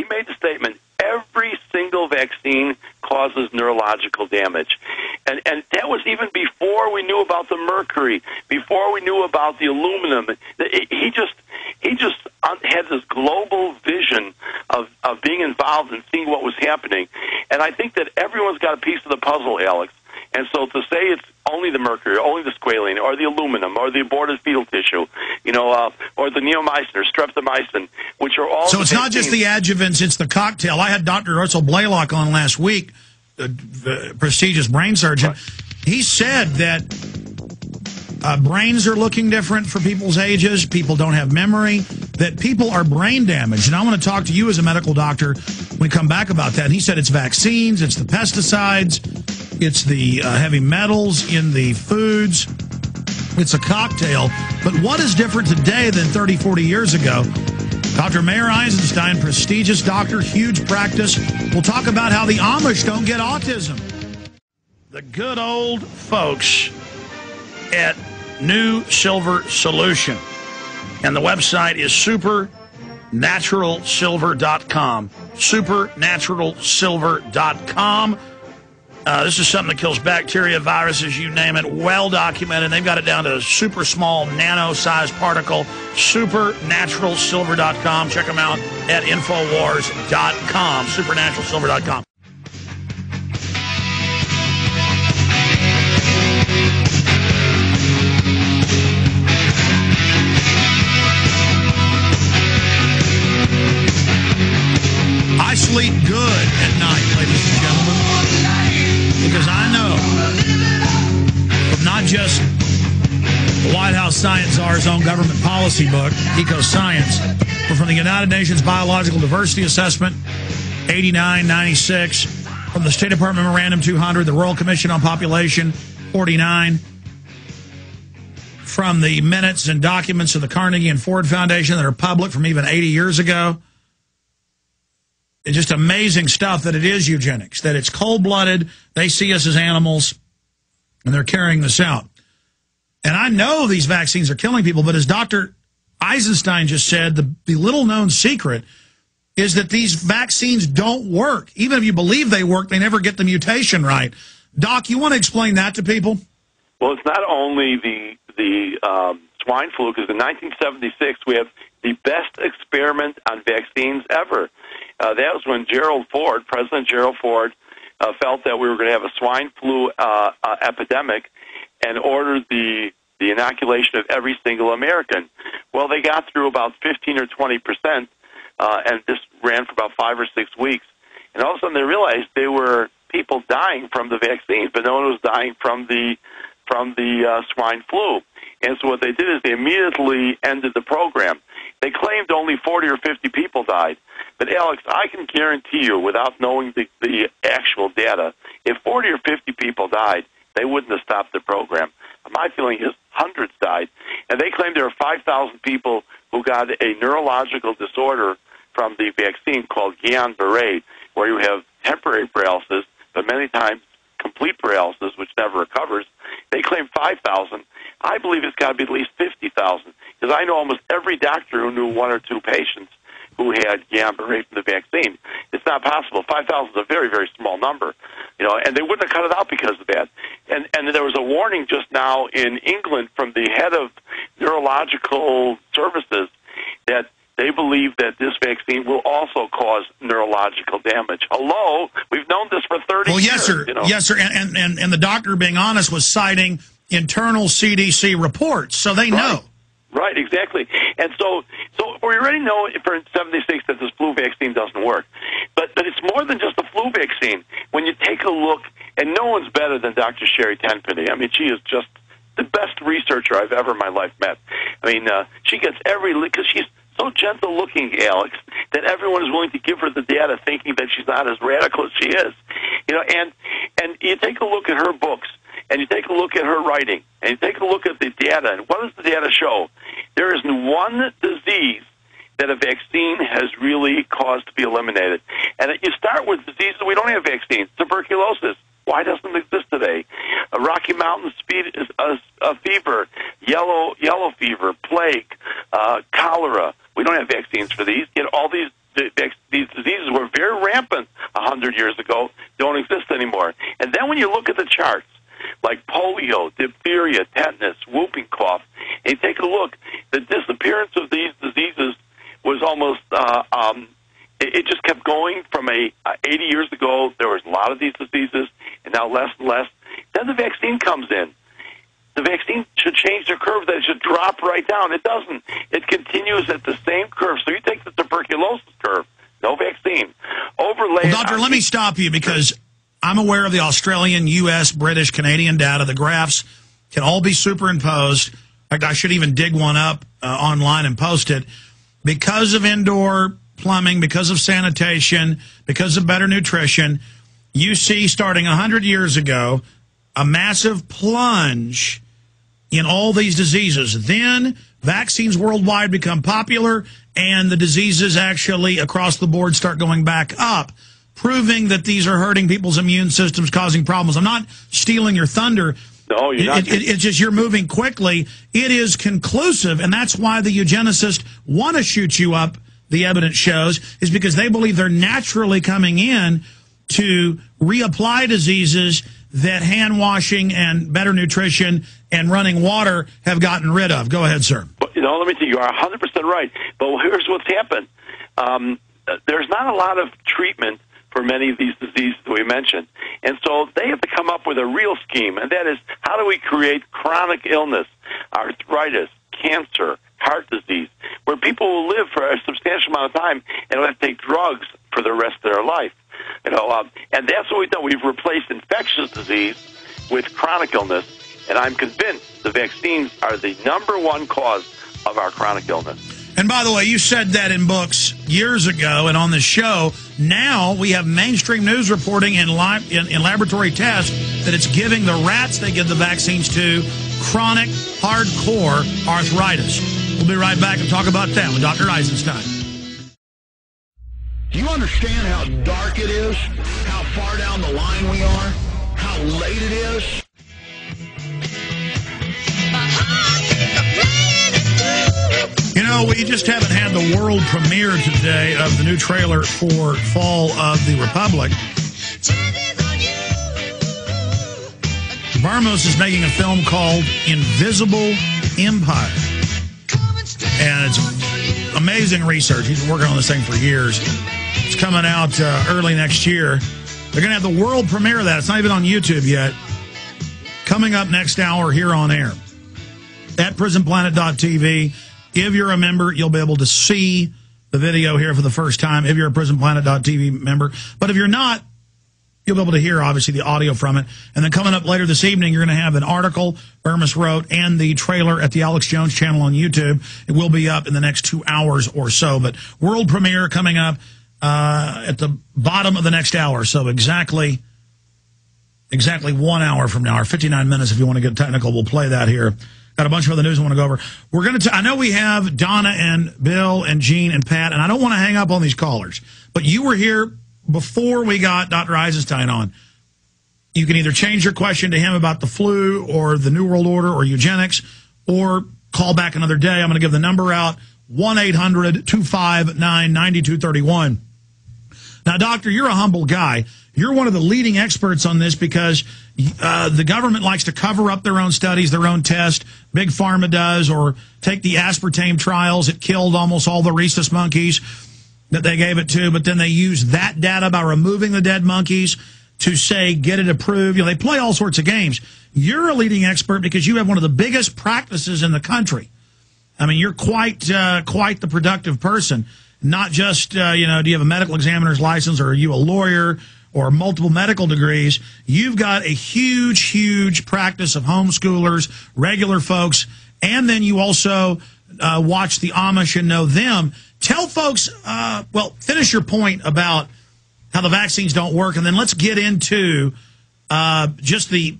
he made the statement, every single vaccine causes neurological damage. And that was even before we knew about the mercury, before we knew about the aluminum. He just had this global vision of being involved and seeing what was happening. And I think that everyone's got a piece of the puzzle, Alex. And so to say it's only the mercury, or only the squalene, or the aluminum, or the aborted fetal tissue, or the neomycin or streptomycin, which are all... So it's not just the adjuvants, it's the cocktail. I had Dr. Russell Blaylock on last week, the prestigious brain surgeon. Right. He said that brains are looking different for people's ages, people don't have memory, that people are brain damaged. And I want to talk to you as a medical doctor when we come back about that. And he said it's vaccines, it's the pesticides, it's the heavy metals in the foods. It's a cocktail. But what is different today than 30, 40 years ago? Dr. Meyer Eisenstein, prestigious doctor, huge practice. We'll talk about how the Amish don't get autism. The good old folks at New Silver Solution. And the website is supernaturalsilver.com. Supernaturalsilver.com. This is something that kills bacteria, viruses, you name it, well documented. They've got it down to a super small nano-sized particle. Supernaturalsilver.com. Check them out at Infowars.com. Supernaturalsilver.com. I sleep good at night, ladies and gentlemen, because I know from not just the White House Science Czar's own government policy book, Eco-Science, but from the United Nations Biological Diversity Assessment, 89, 96, from the State Department Memorandum 200, the Royal Commission on Population, 49, from the minutes and documents of the Carnegie and Ford Foundation that are public from even 80 years ago. It's just amazing stuff that it is eugenics, that it's cold-blooded, they see us as animals, and they're carrying this out. And I know these vaccines are killing people, but as Dr. Eisenstein just said, the little-known secret is that these vaccines don't work. Even if you believe they work, they never get the mutation right. Doc, you want to explain that to people? Well, it's not only the swine flu, because in 1976 we have the best experiment on vaccines ever. That was when President Gerald Ford, felt that we were going to have a swine flu epidemic and ordered the inoculation of every single American. Well, they got through about 15 or 20%, and this ran for about 5 or 6 weeks. And all of a sudden they realized there were people dying from the vaccines, but no one was dying from the swine flu. And so what they did is they immediately ended the program. They claimed only 40 or 50 people died. But, Alex, I can guarantee you, without knowing the actual data, if 40 or 50 people died, they wouldn't have stopped the program. My feeling is hundreds died. And they claimed there were 5,000 people who got a neurological disorder from the vaccine called Guillain-Barré, where you have temporary paralysis, but many times complete paralysis, which never recovers. They claim 5,000. I believe it's got to be at least 50,000, because I know almost every doctor who knew 1 or 2 patients who had Guillain-Barré from the vaccine. It's not possible. 5,000 is a very, very small number, and they wouldn't have cut it out because of that. And there was a warning just now in England from the head of neurological services that they believe that this vaccine will also cause neurological damage. Hello? We've known this for 30 years. Well, yes, sir. Yes, sir. And the doctor, being honest, was citing internal CDC reports, so they know. Right, exactly. And so we already know for 76 that this flu vaccine doesn't work. But it's more than just a flu vaccine. When you take a look, and no one's better than Dr. Sherry Tenpenny. I mean, she is just the best researcher I've ever in my life met. I mean, she gets because she's so gentle-looking, Alex, that everyone is willing to give her the data thinking that she's not as radical as she is. And you take a look at her books, and you take a look at her writing, and you take a look at the data, and what does the data show? There isn't one disease that a vaccine has really caused to be eliminated. And you start with diseases we don't have vaccines. Tuberculosis. Why doesn't it exist today? Rocky Mountain fever, yellow fever, plague, cholera. We don't have vaccines for these. Yet all these diseases it just kept going from 80 years ago. There was a lot of these diseases, and now less and less. Then the vaccine comes in. The vaccine should change the curve. That it should drop right down. It doesn't. It continues at the same curve. So you take the tuberculosis curve, no vaccine. Overlay. Well, doctor, let me stop you because I'm aware of the Australian, U.S., British, Canadian data. The graphs can all be superimposed. In fact, I should even dig one up online and post it. Because of indoor plumbing, because of sanitation, because of better nutrition, you see starting 100 years ago a massive plunge in all these diseases. Then vaccines worldwide become popular, and the diseases actually across the board start going back up, proving that these are hurting people's immune systems, causing problems. I'm not stealing your thunder. No, you're not. It's just you're moving quickly. It is conclusive, and that's why the eugenicists want to shoot you up, the evidence shows, is because they believe they're naturally coming in to reapply diseases that hand washing and better nutrition and running water have gotten rid of. Go ahead, sir. But, let me tell you, you are 100% right. But here's what's happened. There's not a lot of treatment for many of these diseases that we mentioned. And so they have to come up with a real scheme, and that is, how do we create chronic illness, arthritis, cancer, heart disease, where people will live for a substantial amount of time and will have to take drugs for the rest of their life. And that's what we've done. We've replaced infectious disease with chronic illness, and I'm convinced the vaccines are the #1 cause of our chronic illness. And by the way, you said that in books years ago and on the show. Now we have mainstream news reporting in laboratory tests that it's giving the rats they give the vaccines to chronic, hardcore arthritis. We'll be right back and talk about that with Dr. Eisenstein. Do you understand how dark it is? How far down the line we are? How late it is? We just haven't had the world premiere today of the new trailer for Fall of the Republic. Barmos is making a film called Invisible Empire. And it's amazing research. He's been working on this thing for years. It's coming out early next year. They're going to have the world premiere of that. It's not even on YouTube yet. Coming up next hour here on air at prisonplanet.tv. If you're a member, you'll be able to see the video here for the first time if you're a prisonplanet.tv member. But if you're not, you'll be able to hear, obviously, the audio from it. And then coming up later this evening, you're going to have an article Burmis wrote and the trailer at the Alex Jones channel on YouTube. It will be up in the next 2 hours or so. But world premiere coming up at the bottom of the next hour. So exactly 1 hour from now, or 59 minutes if you want to get technical. We'll play that here. Got a bunch of other news I want to go over. We're going to. I know we have Donna and Bill and Gene and Pat, and I don't want to hang up on these callers. But you were here before we got Dr. Eisenstein on. You can either change your question to him about the flu or the New World Order or eugenics, or call back another day. I'm going to give the number out: 1-800-259-9231. Now, Doctor, you're a humble guy. You're one of the leading experts on this because the government likes to cover up their own studies, their own test. Big Pharma does, or take the aspartame trials. It killed almost all the rhesus monkeys that they gave it to, but then they use that data by removing the dead monkeys to say, get it approved. They play all sorts of games. You're a leading expert because you have one of the biggest practices in the country. I mean, you're quite the productive person. Not just, do you have a medical examiner's license, or are you a lawyer, or multiple medical degrees? You've got a huge, huge practice of homeschoolers, regular folks, and then you also watch the Amish and know them. Tell folks, finish your point about how the vaccines don't work, and then let's get into just the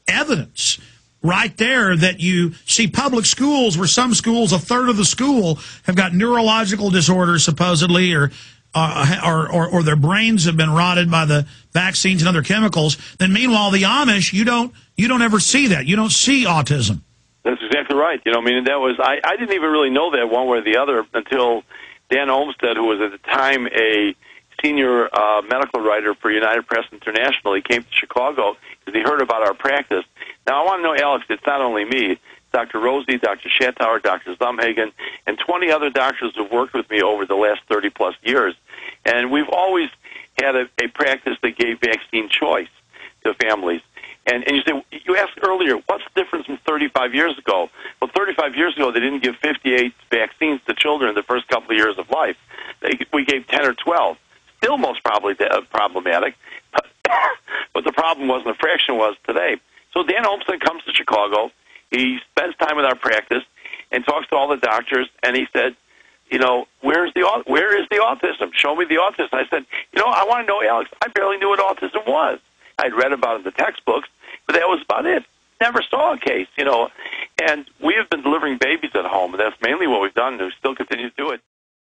evidence right there that you see public schools where some schools, a third of the school, have got neurological disorders supposedly, or their brains have been rotted by the vaccines and other chemicals. Then meanwhile, the Amish, you don't ever see that. You don't see autism. That's exactly right. That was I didn't even really know that one way or the other until Dan Olmsted, who was at the time a senior medical writer for United Press International. He came to Chicago because he heard about our practice. Now, I want to know, Alex, it's not only me. Dr. Rosie, Dr. Schattauer, Dr. Zumhagen, and 20 other doctors have worked with me over the last 30-plus years. And we've always had a practice that gave vaccine choice to families. And you asked earlier, what's the difference from 35 years ago? Well, 35 years ago, they didn't give 58 vaccines to children in the first couple of years of life. We gave 10 or 12. Still most probably problematic, but the problem wasn't a fraction was today. So Dan Olmsted comes to Chicago. He spends time with our practice and talks to all the doctors, and he said, where is the autism? Show me the autism. I said, I want to know, Alex, I barely knew what autism was. I'd read about it in the textbooks, but that was about it. Never saw a case, And we have been delivering babies at home, and that's mainly what we've